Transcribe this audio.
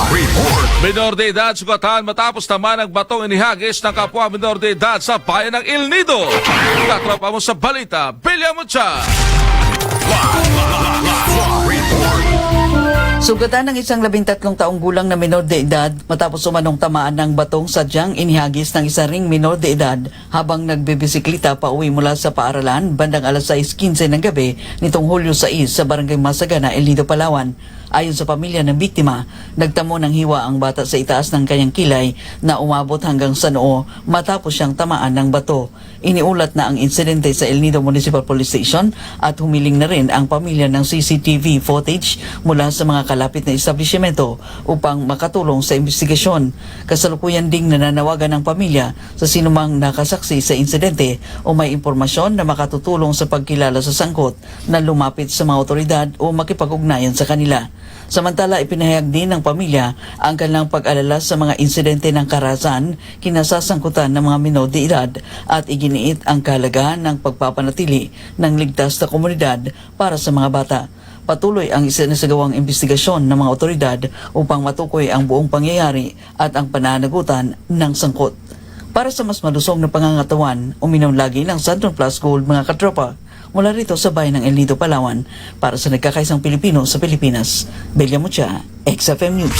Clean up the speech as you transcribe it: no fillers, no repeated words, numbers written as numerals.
Report. Minor de edad sugatan matapos naman ang batong inihagis ng kapwa minor de edad sa bayan ng El Nido. Katropa mo sa balita, Bilya Mucha. Report. Sugatan ng isang 13 taong gulang na minor de edad matapos umanong tamaan ng batong sadyang inihagis ng isa ring minor de edad habang nagbibisikleta pa uwi mula sa paaralan bandang alas 6:15 ng gabi nitong Hulyo 6 sa Barangay Masagana, El Nido, Palawan. Ayon sa pamilya ng biktima, nagtamo ng hiwa ang bata sa itaas ng kanyang kilay na umabot hanggang sa noo matapos siyang tamaan ng bato. Iniulat na ang insidente sa El Nido Municipal Police Station at humiling na rin ang pamilya ng CCTV footage mula sa mga kalapit na establishmento upang makatulong sa investigasyon. Kasalukuyan ding nananawagan ng pamilya sa sinumang nakasaksi sa insidente o may impormasyon na makatutulong sa pagkilala sa sangkot na lumapit sa mga otoridad o makipag-ugnayan sa kanila. Samantala, ipinahayag din ng pamilya ang kanilang pag-alala sa mga insidente ng karahasan kinasasangkutan ng mga minor de edad at iginiit ang kahalagahan ng pagpapanatili ng ligtas na komunidad para sa mga bata. Patuloy ang isinasagawang investigasyon ng mga otoridad upang matukoy ang buong pangyayari at ang pananagutan ng sangkot. Para sa mas malusog na pangangatawan, uminom lagi ng Sandron Plus Gold, mga katropa. Mula rito sa bayan ng El Nido, Palawan, para sa nagkakaisang Pilipino sa Pilipinas, Bilya Mucha, XFM News.